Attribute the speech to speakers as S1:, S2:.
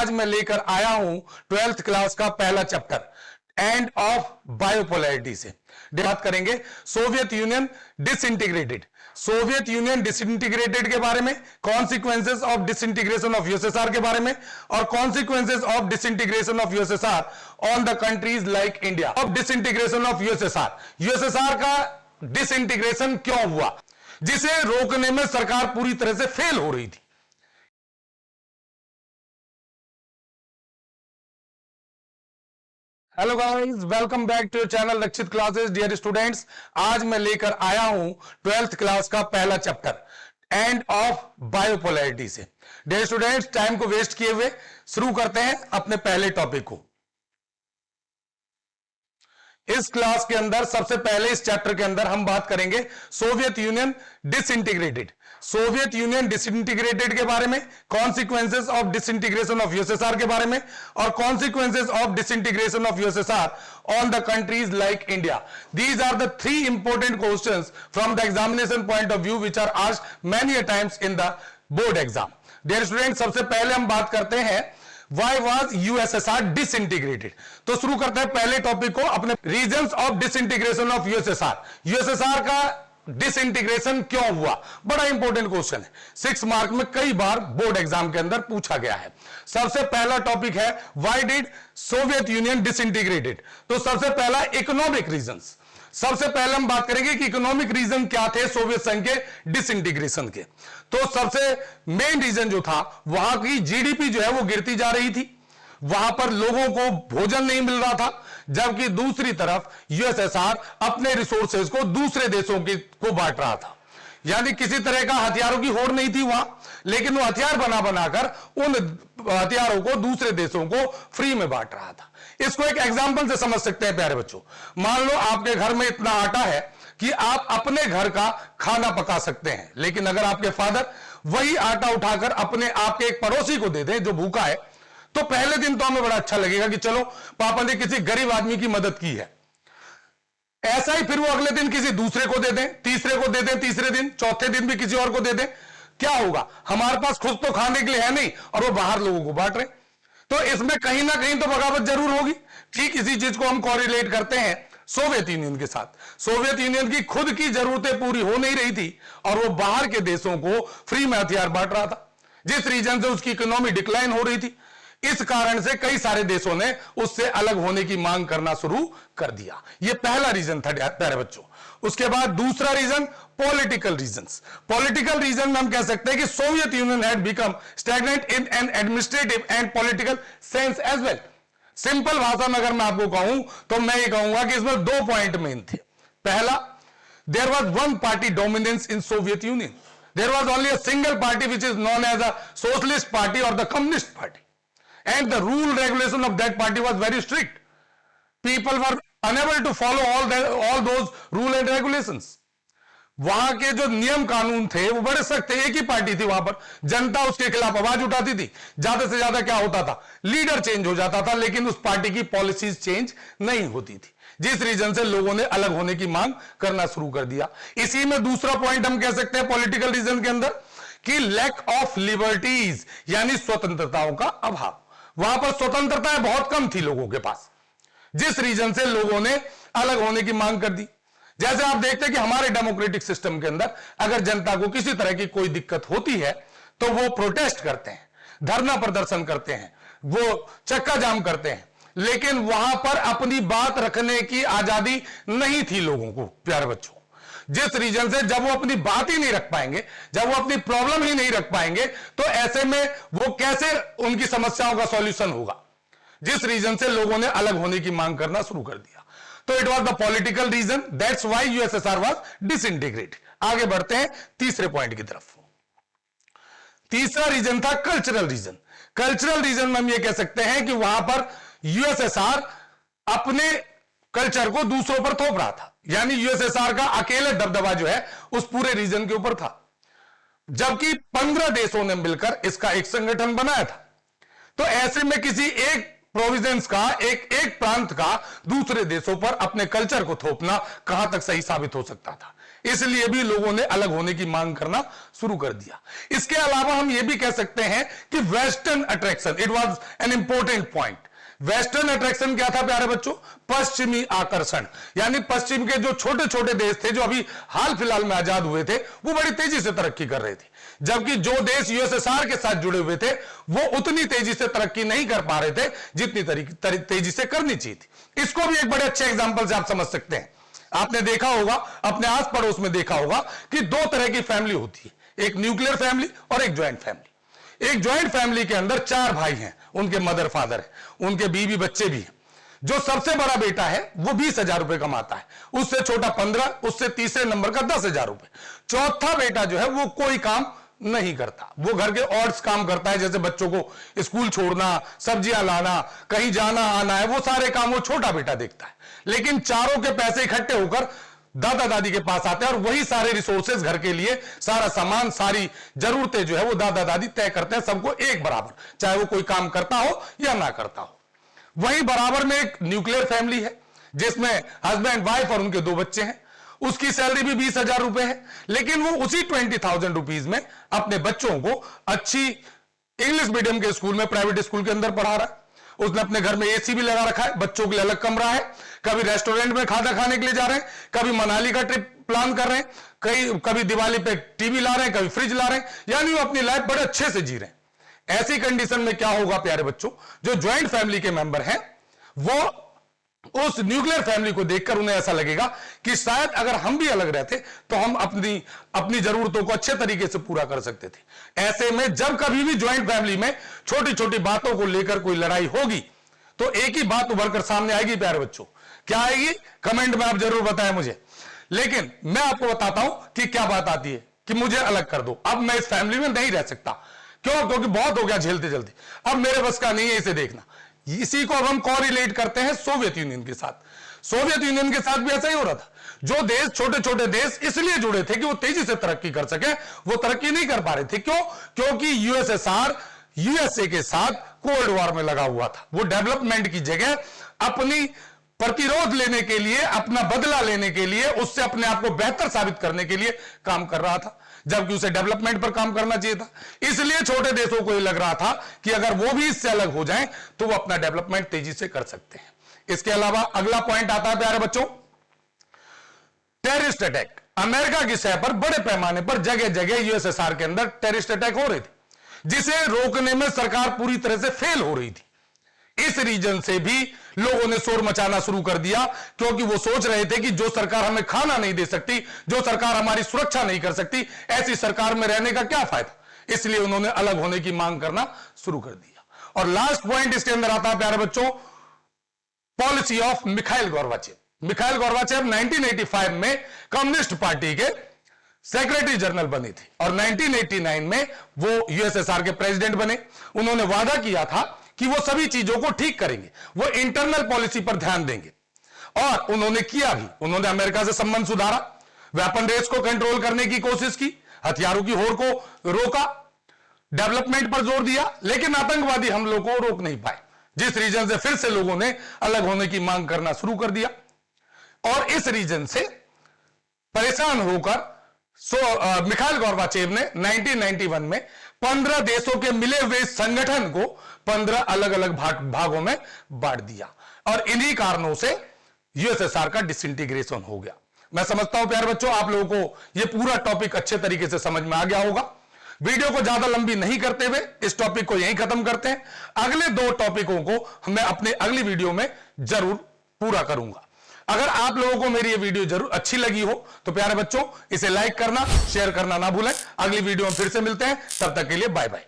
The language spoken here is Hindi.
S1: आज मैं लेकर आया हूं 12th क्लास का पहला चैप्टर एंड ऑफ बायोपोलैरिटी से बात करेंगे। Soviet Union disintegrated, Soviet Union disintegrated के बारे में, consequences of disintegration of USSR के बारे में और consequences of disintegration of USSR on the countries like India. Of disintegration of USSR, USSR का डिसइंटीग्रेशन क्यों हुआ, जिसे रोकने में सरकार पूरी तरह से फेल हो रही थी। Hello guys, welcome back to your channel Rakshit classes. Dear students, आज मैं लेकर आया हूं 12th क्लास का पहला चैप्टर एंड ऑफ बायोपोलैरिटी से। डियर स्टूडेंट्स, टाइम को वेस्ट किए हुए शुरू करते हैं अपने पहले टॉपिक को। इस क्लास के अंदर सबसे पहले इस चैप्टर के अंदर हम बात करेंगे Soviet Union disintegrated, Soviet Union disintegrated के बारे में, consequences of disintegration of USSR के बारे में और consequences of disintegration of USSR on the countries like India. These are the three important questions from the examination point of view which are asked many a times in the board exam. Dear student, सबसे पहले हम बात करते हैं Why was USSR disintegrated? तो शुरू करते हैं पहले टॉपिक को, अपने reasons of disintegration of USSR. USSR का डिसइंटीग्रेशन क्यों हुआ, बड़ा इंपॉर्टेंट क्वेश्चन है, 6 मार्क में कई बार बोर्ड एग्जाम के अंदर पूछा गया है। सबसे पहला टॉपिक है why did Soviet Union disintegrated. तो सबसे पहला इकोनॉमिक रीजंस, सबसे पहले हम बात करेंगे कि इकोनॉमिक रीजन क्या थे सोवियत संघ के डिसइंटीग्रेशन के। तो सबसे मेन रीजन जो था, वहां की जीडीपी जो है वो गिरती जा रही थी, वहां पर लोगों को भोजन नहीं मिल रहा था, जबकि दूसरी तरफ यूएसएसआर अपने रिसोर्सेज को दूसरे देशों को बांट रहा था। यानी किसी तरह का हथियारों की होड़ नहीं थी वहां, लेकिन वो हथियार बना बनाकर उन हथियारों को दूसरे देशों को फ्री में बांट रहा था। इसको एक एग्जांपल से समझ सकते हैं प्यारे बच्चों। मान लो आपके घर में इतना आटा है कि आप अपने घर का खाना पका सकते हैं, लेकिन अगर आपके फादर वही आटा उठाकर अपने आपके एक पड़ोसी को दे दें जो भूखा है, तो पहले दिन तो हमें बड़ा अच्छा लगेगा कि चलो पापा ने किसी गरीब आदमी की मदद की है। ऐसा ही फिर वो अगले दिन किसी दूसरे को दे दें, तीसरे को दे दें, तीसरे दिन, चौथे दिन भी किसी और को दे दें, क्या होगा, हमारे पास खुद तो खाने के लिए है नहीं और वो बाहर लोगों को बांट रहे। तो इसमें कहीं ना कहीं तो बगावत जरूर होगी। ठीक इसी चीज को हम कोरिलेट करते हैं सोवियत यूनियन के साथ। सोवियत यूनियन की खुद की जरूरतें पूरी हो नहीं रही थी और वो बाहर के देशों को फ्री में हथियार बांट रहा था, जिस रीजन से उसकी इकोनॉमी डिक्लाइन हो रही थी। इस कारण से कई सारे देशों ने उससे अलग होने की मांग करना शुरू कर दिया। यह पहला रीजन था प्यारे बच्चों। उसके बाद दूसरा reason political reasons. Political reason में हम कह सकते हैं कि Soviet Union had become stagnant in an administrative and political sense as well. Simple भाषा में अगर मैं आपको कहूं तो मैं ये कहूंगा कि इसमें 2 पॉइंट मेन थे। पहला, there was one party dominance in Soviet Union. There was only a single party which is known as a socialist party और the communist party, and the rule regulation of that party was very strict. People were unable to follow all those rule and regulations. वहां के जो नियम कानून थे वो बड़े सख्त थे। एक ही पार्टी थी वहां पर, जनता उसके खिलाफ आवाज उठाती थी। ज्यादा से ज्यादा क्या होता था, लीडर चेंज हो जाता था, लेकिन उस पार्टी की पॉलिसीज चेंज नहीं होती थी, जिस रीजन से लोगों ने अलग होने की मांग करना शुरू कर दिया। इसी में दूसरा पॉइंट हम कह सकते हैं पॉलिटिकल रीजन के अंदर कि लैक ऑफ लिबर्टीज, यानी स्वतंत्रताओं का अभाव। वहां पर स्वतंत्रताएं बहुत कम थी लोगों के पास, जिस रीजन से लोगों ने अलग होने की मांग कर दी। जैसे आप देखते हैं कि हमारे डेमोक्रेटिक सिस्टम के अंदर अगर जनता को किसी तरह की कोई दिक्कत होती है तो वो प्रोटेस्ट करते हैं, धरना प्रदर्शन करते हैं, वो चक्का जाम करते हैं, लेकिन वहां पर अपनी बात रखने की आजादी नहीं थी लोगों को प्यारे बच्चों। जिस रीजन से जब वो अपनी बात ही नहीं रख पाएंगे, जब वो अपनी प्रॉब्लम ही नहीं रख पाएंगे, तो ऐसे में वो कैसे उनकी समस्याओं का सॉल्यूशन होगा, जिस रीजन से लोगों ने अलग होने की मांग करना शुरू कर दिया। तो it was the political reason, that's why USSR was disintegrated. आगे बढ़ते हैं तीसरे पॉइंट की तरफ। तीसरा रीजन था कल्चरल रीजन। कल्चरल रीजन में हम ये कह सकते हैं कि वहां पर यूएसएसआर अपने कल्चर को दूसरों पर थोप रहा था, यानी यूएसएसआर का अकेले दबदबा जो है उस पूरे रीजन के ऊपर था, जबकि 15 देशों ने मिलकर इसका एक संगठन बनाया था। तो ऐसे में किसी एक प्रोविजंस का, एक प्रांत का दूसरे देशों पर अपने कल्चर को थोपना कहां तक सही साबित हो सकता था। इसलिए भी लोगों ने अलग होने की मांग करना शुरू कर दिया। इसके अलावा हम यह भी कह सकते हैं कि western attraction, it was an important point. Western attraction क्या था प्यारे बच्चों? पश्चिमी आकर्षण। यानी पश्चिम के जो छोटे छोटे देश थे, जो अभी हाल फिलहाल में आजाद हुए थे, वो बड़ी तेजी से तरक्की कर रहे थे, जबकि जो देश यूएसएसआर के साथ जुड़े हुए थे वो उतनी तेजी से तरक्की नहीं कर पा रहे थे जितनी तेजी से करनी चाहिए थी। इसको भी एक बड़े अच्छे एग्जांपल से आप समझ सकते हैं। आपने देखा होगा, अपने आस पड़ोस में देखा होगा कि दो तरह की फैमिली होती है, एक न्यूक्लियर फैमिली और एक ज्वाइंट फैमिली। एक ज्वाइंट फैमिली के अंदर 4 भाई हैं, उनके मदर फादर है, उनके बीवी बच्चे भी हैं। जो सबसे बड़ा बेटा है वो 20,000 रुपए कमाता है, उससे छोटा 15, उससे तीसरे नंबर का 10,000 रुपए। चौथा बेटा जो है वो कोई काम नहीं करता, वो घर के ऑड्स काम करता है, जैसे बच्चों को स्कूल छोड़ना, सब्जियां लाना, कहीं जाना आना है, वो सारे काम वो छोटा बेटा देखता है। लेकिन चारों के पैसे इकट्ठे होकर दादा दादी के पास आते हैं और वही सारे रिसोर्सेज घर के लिए, सारा सामान, सारी जरूरतें जो है वो दादा दादी तय करते हैं, सबको एक बराबर, चाहे वो कोई काम करता हो या ना करता हो। वहीं बराबर में एक न्यूक्लियर फैमिली है जिसमें हस्बैंड वाइफ और उनके 2 बच्चे हैं, उसकी सैलरी भी 20,000 रुपए है, लेकिन वो उसी 20,000 रुपीज में अपने बच्चों को अच्छी इंग्लिश मीडियम के स्कूल में, प्राइवेट स्कूल के अंदर पढ़ा रहा है। उसने अपने घर में एसी भी लगा रखा है, बच्चों के लिए अलग कमरा है, कभी रेस्टोरेंट में खाना खाने के लिए जा रहे हैं, कभी मनाली का ट्रिप प्लान कर रहे हैं, कभी दिवाली पे टीवी ला रहे हैं, कभी फ्रिज ला रहे हैं, यानी वो अपनी लाइफ बड़े अच्छे से जी रहे हैं। ऐसी कंडीशन में क्या होगा प्यारे बच्चों, जो ज्वाइंट फैमिली के मेंबर हैं वो उस न्यूक्लियर फैमिली को देखकर उन्हें ऐसा लगेगा कि शायद अगर हम भी अलग रहते तो हम अपनी जरूरतों को अच्छे तरीके से पूरा कर सकते थे। ऐसे में जब कभी भी ज्वाइंट फैमिली में छोटी छोटी बातों को लेकर कोई लड़ाई होगी तो एक ही बात उभरकर सामने आएगी प्यारे बच्चों। क्या आएगी? कमेंट में आप जरूर बताएं मुझे। लेकिन मैं आपको बताता हूं कि क्या बात आती है कि मुझे अलग कर दो, अब मैं इस फैमिली में नहीं रह सकता। क्यों? क्योंकि बहुत हो गया झेलते झेलते, अब मेरे बस का नहीं है इसे देखना। इसी को अब हम कोरिलेट करते हैं सोवियत यूनियन के साथ। सोवियत यूनियन के साथ भी ऐसा ही हो रहा था। जो देश, छोटे छोटे देश इसलिए जुड़े थे कि वो तेजी से तरक्की कर सके, वो तरक्की नहीं कर पा रहे थे। क्यों? क्योंकि यूएसएसआर यूएसए के साथ कोल्ड वॉर में लगा हुआ था। वो डेवलपमेंट की जगह अपनी प्रतिरोध लेने के लिए, अपना बदला लेने के लिए, उससे अपने आप को बेहतर साबित करने के लिए काम कर रहा था, जबकि उसे डेवलपमेंट पर काम करना चाहिए था। इसलिए छोटे देशों को यह लग रहा था कि अगर वो भी इससे अलग हो जाएं तो वो अपना डेवलपमेंट तेजी से कर सकते हैं। इसके अलावा अगला पॉइंट आता है प्यारे बच्चों, टेररिस्ट अटैक। अमेरिका की सतह पर बड़े पैमाने पर जगह जगह यूएसएसआर के अंदर टेररिस्ट अटैक हो रहे थे, जिसे रोकने में सरकार पूरी तरह से फेल हो रही थी। इस रीजन से भी लोगों ने शोर मचाना शुरू कर दिया, क्योंकि वो सोच रहे थे कि जो सरकार हमें खाना नहीं दे सकती, जो सरकार हमारी सुरक्षा नहीं कर सकती, ऐसी सरकार में रहने का क्या फायदा। इसलिए उन्होंने अलग होने की मांग करना शुरू कर दिया। और लास्ट पॉइंट इसके अंदर आता है प्यारे बच्चों, policy of Mikhail Gorbachev. Mikhail Gorbachev 1985 में कम्युनिस्ट पार्टी के सेक्रेटरी जनरल बने थे और 1989 में वो यूएसएसआर के प्रेसिडेंट बने। उन्होंने वादा किया था कि वो सभी चीजों को ठीक करेंगे, वो इंटरनल पॉलिसी पर ध्यान देंगे, और उन्होंने किया भी। उन्होंने अमेरिका से संबंध सुधारा, वेपन रेस को कंट्रोल करने की कोशिश की, हथियारों की होड़ को रोका, डेवलपमेंट पर जोर दिया, लेकिन आतंकवादी हमलों को रोक नहीं पाए, जिस रीजन से फिर से लोगों ने अलग होने की मांग करना शुरू कर दिया। और इस रीजन से परेशान होकर मिखाइल गोर्बाचेव ने 1991 में 15 देशों के मिले हुए संगठन को 15 अलग अलग भागों में बांट दिया, और इन्हीं कारणों से यूएसएसआर का डिसइंटीग्रेशन हो गया। मैं समझता हूं प्यारे बच्चों आप लोगों को यह पूरा टॉपिक अच्छे तरीके से समझ में आ गया होगा। वीडियो को ज्यादा लंबी नहीं करते हुए इस टॉपिक को यहीं खत्म करते हैं। अगले 2 टॉपिकों को मैं अपने अगली वीडियो में जरूर पूरा करूंगा। अगर आप लोगों को मेरी ये वीडियो जरूर अच्छी लगी हो तो प्यारे बच्चों इसे लाइक करना, शेयर करना ना भूलें। अगली वीडियो में फिर से मिलते हैं, तब तक के लिए बाय बाय।